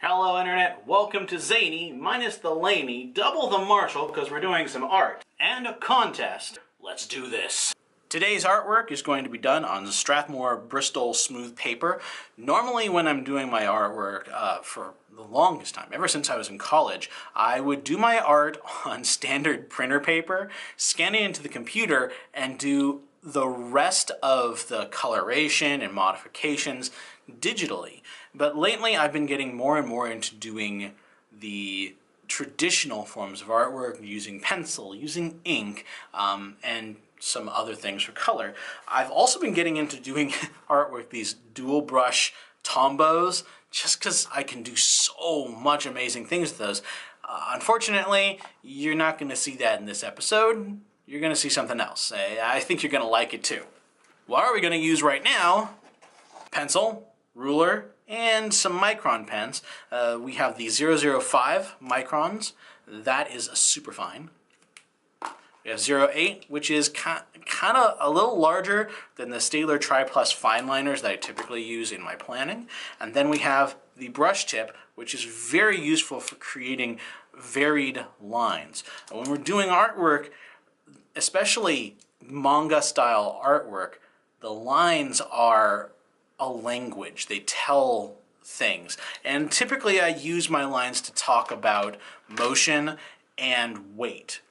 Hello Internet, welcome to Zainey minus the Laney, double the Marshall because we're doing some art and a contest. Let's do this. Today's artwork is going to be done on Strathmore Bristol smooth paper. Normally when I'm doing my artwork for the longest time, ever since I was in college, I would do my art on standard printer paper, scan it into the computer, and do the rest of the coloration and modifications digitally. But lately I've been getting more and more into doing the traditional forms of artwork, using pencil, using ink, and some other things for color. I've also been getting into doing artwork, these dual brush Tombows, just because I can do so much amazing things with those. Unfortunately, you're not going to see that in this episode. You're going to see something else. I think you're going to like it too. What are we going to use right now? Pencil, ruler, and some micron pens. We have the 005 microns. That is super fine. We have 08, which is kind of a little larger than the Staedtler Tri Plus fine liners that I typically use in my planning. And then we have the brush tip, which is very useful for creating varied lines. When we're doing artwork, especially manga style artwork, the lines are a language. They tell things. And typically I use my lines to talk about motion and weight.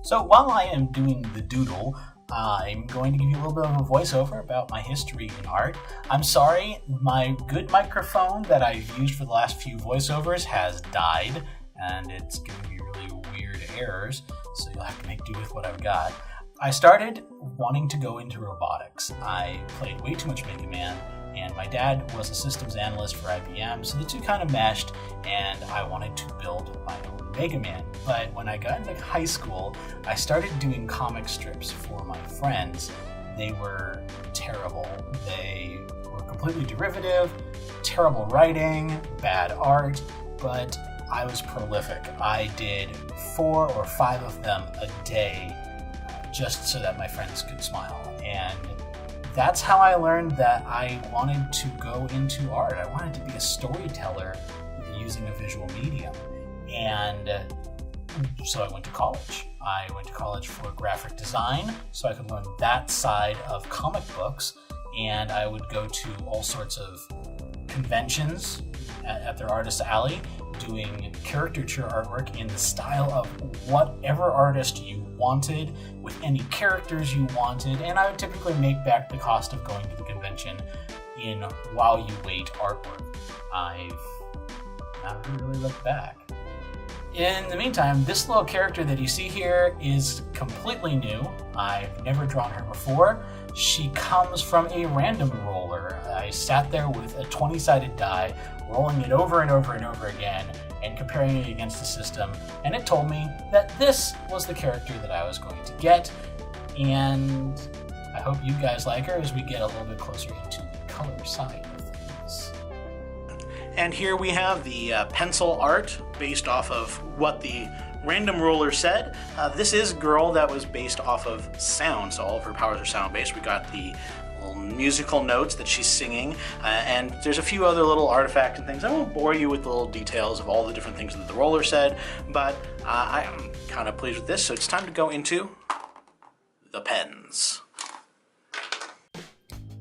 So while I am doing the doodle, I'm going to give you a little bit of a voiceover about my history in art. I'm sorry, my good microphone that I've used for the last few voiceovers has died, and it's giving me really weird errors, so you'll have to make do with what I've got. I started wanting to go into robotics. I played way too much Mega Man, and my dad was a systems analyst for IBM, so the two kind of meshed, and I wanted to build my own Mega Man. But when I got into high school, I started doing comic strips for my friends. They were terrible. They were completely derivative, terrible writing, bad art, but I was prolific. I did 4 or 5 of them a day just so that my friends could smile. And that's how I learned that I wanted to go into art. I wanted to be a storyteller using a visual medium. And so I went to college. I went to college for graphic design so I could learn that side of comic books. And I would go to all sorts of conventions at their artist alley doing caricature artwork in the style of whatever artist you wanted, with any characters you wanted, and I would typically make back the cost of going to the convention in while you wait artwork. I've not really looked back. In the meantime, this little character that you see here is completely new. I've never drawn her before. She comes from a random roller. I sat there with a 20-sided die, rolling it over and over and over again, and comparing it against the system, and it told me that this was the character that I was going to get, and I hope you guys like her as we get a little bit closer into the color side of things. And here we have the pencil art based off of what the random roller said. This is Girl that was based off of sound, so all of her powers are sound-based. We got the little musical notes that she's singing, and there's a few other little artifacts and things. I won't bore you with the little details of all the different things that the roller said, but I am kind of pleased with this, so it's time to go into the pens.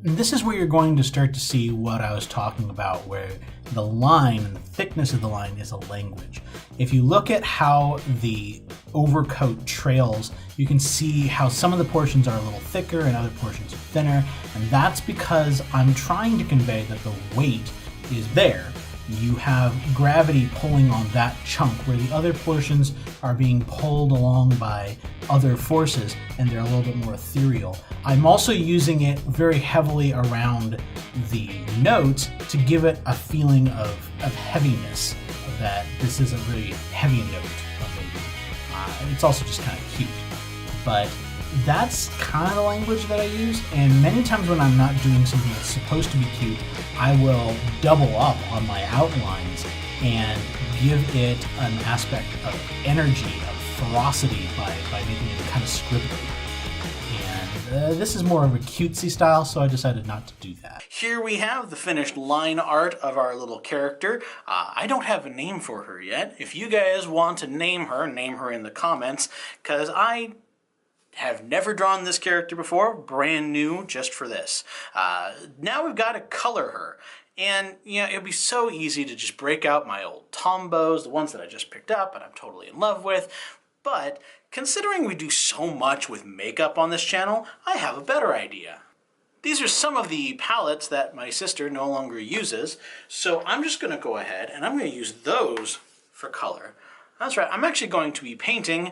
This is where you're going to start to see what I was talking about, where the line and the thickness of the line is a language. If you look at how the overcoat trails, you can see how some of the portions are a little thicker and other portions are thinner, and that's because I'm trying to convey that the weight is there. You have gravity pulling on that chunk where the other portions are being pulled along by other forces, and they're a little bit more ethereal. I'm also using it very heavily around the notes to give it a feeling of heaviness, that this is a really heavy note. It's also just kind of cute. But that's kind of the language that I use, and many times when I'm not doing something that's supposed to be cute, I will double up on my outlines and give it an aspect of energy, of ferocity by making it kind of scribbly. And This is more of a cutesy style, so I decided not to do that. Here we have the finished line art of our little character. I don't have a name for her yet. If you guys want to name her in the comments, because I have never drawn this character before, brand new just for this. Now we've got to color her. And, you know, it'd be so easy to just break out my old Tombows, the ones that I just picked up and I'm totally in love with. But considering we do so much with makeup on this channel, I have a better idea. These are some of the palettes that my sister no longer uses, so I'm just going to go ahead and I'm going to use those for color. That's right, I'm actually going to be painting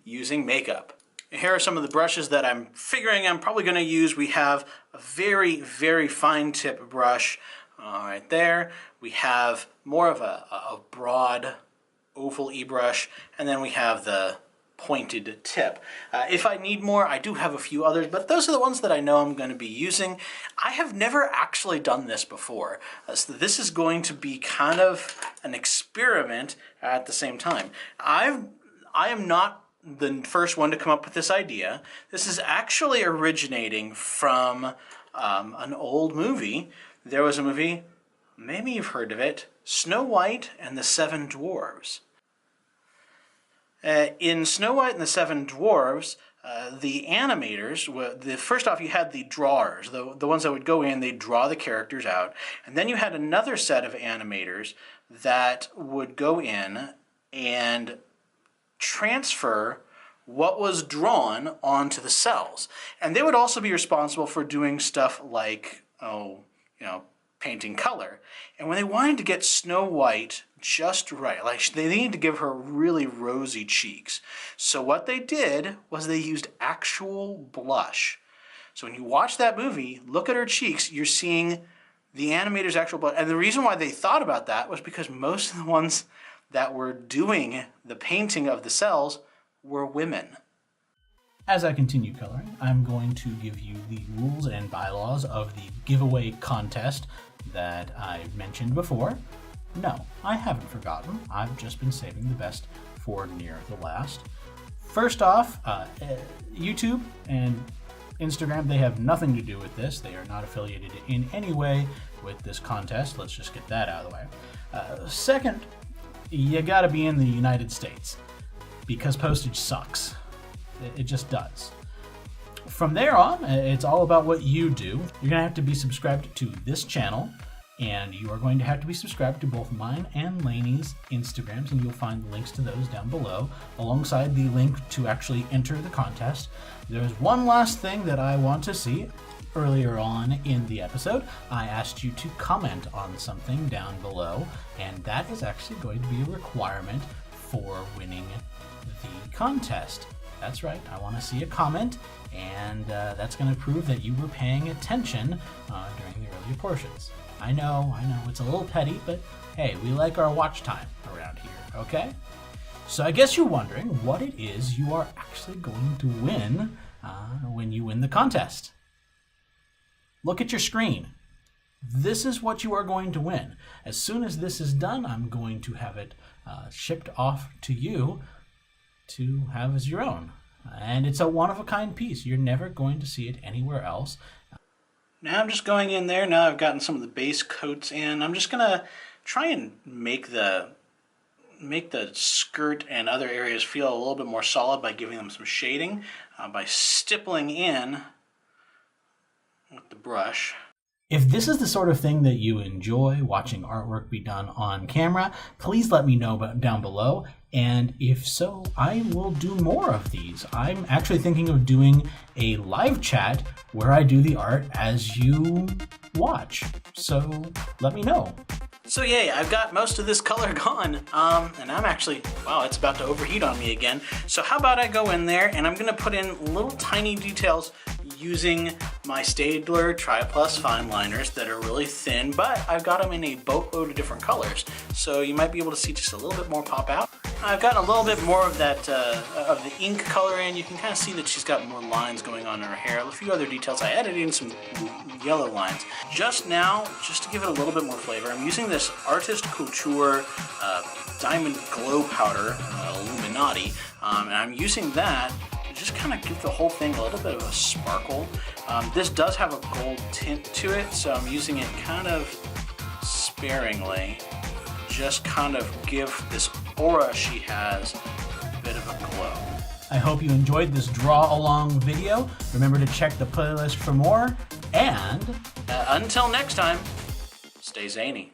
using makeup. Here are some of the brushes that I'm figuring I'm probably going to use. We have a very, very fine tip brush right there. We have more of a broad oval e-brush, and then we have the pointed tip. If I need more, I do have a few others, but those are the ones that I know I'm going to be using. I have never actually done this before, so this is going to be kind of an experiment at the same time. I am not the first one to come up with this idea. This is actually originating from an old movie. There was a movie, maybe you've heard of it, Snow White and the Seven Dwarves. In Snow White and the Seven Dwarves, the animators, first off you had the drawers, the ones that would go in, they'd draw the characters out, and then you had another set of animators that would go in and transfer what was drawn onto the cells. And they would also be responsible for doing stuff like, painting color. And when they wanted to get Snow White just right, like they needed to give her really rosy cheeks. So what they did was they used actual blush. So when you watch that movie, look at her cheeks, you're seeing the animator's actual blush. And the reason why they thought about that was because most of the ones that were doing the painting of the cells were women. As I continue coloring, I'm going to give you the rules and bylaws of the giveaway contest that I mentioned before. No, I haven't forgotten. I've just been saving the best for near the last. First off, YouTube and Instagram, they have nothing to do with this. They are not affiliated in any way with this contest. Let's just get that out of the way. Second, you gotta be in the United States because postage sucks. It just does. From there on, it's all about what you do. You're gonna have to be subscribed to this channel, and you are going to have to be subscribed to both mine and Laney's Instagrams, and you'll find the links to those down below, alongside the link to actually enter the contest. There's one last thing that I want to see. Earlier on in the episode, I asked you to comment on something down below, and that is actually going to be a requirement for winning the contest. That's right, I want to see a comment, and that's going to prove that you were paying attention during the earlier portions. I know, it's a little petty, but hey, we like our watch time around here, okay? So I guess you're wondering what it is you are actually going to win when you win the contest. Look at your screen. This is what you are going to win. As soon as this is done, I'm going to have it shipped off to you to have as your own. And it's a one-of-a-kind piece. You're never going to see it anywhere else. Now I'm just going in there. Now I've gotten some of the base coats in. I'm just going to try and make the skirt and other areas feel a little bit more solid by giving them some shading, by stippling in with the brush. If this is the sort of thing that you enjoy, watching artwork be done on camera, please let me know down below. And if so, I will do more of these. I'm actually thinking of doing a live chat where I do the art as you watch. So let me know. So yay, I've got most of this color gone, and I'm actually, wow, it's about to overheat on me again. So how about I go in there and I'm gonna put in little tiny details using my Staedtler Tri-Plus fine liners that are really thin, but I've got them in a boatload of different colors. So you might be able to see just a little bit more pop out. I've got a little bit more of that, of the ink color in. You can kind of see that she's got more lines going on in her hair. A few other details. I added in some yellow lines. Just now, just to give it a little bit more flavor, I'm using this Artist Couture Diamond Glow Powder, Illuminati, and I'm using that just kind of give the whole thing a little bit of a sparkle. This does have a gold tint to it, so I'm using it kind of sparingly. Just kind of give this aura she has a bit of a glow. I hope you enjoyed this draw-along video. Remember to check the playlist for more, and until next time, stay zany.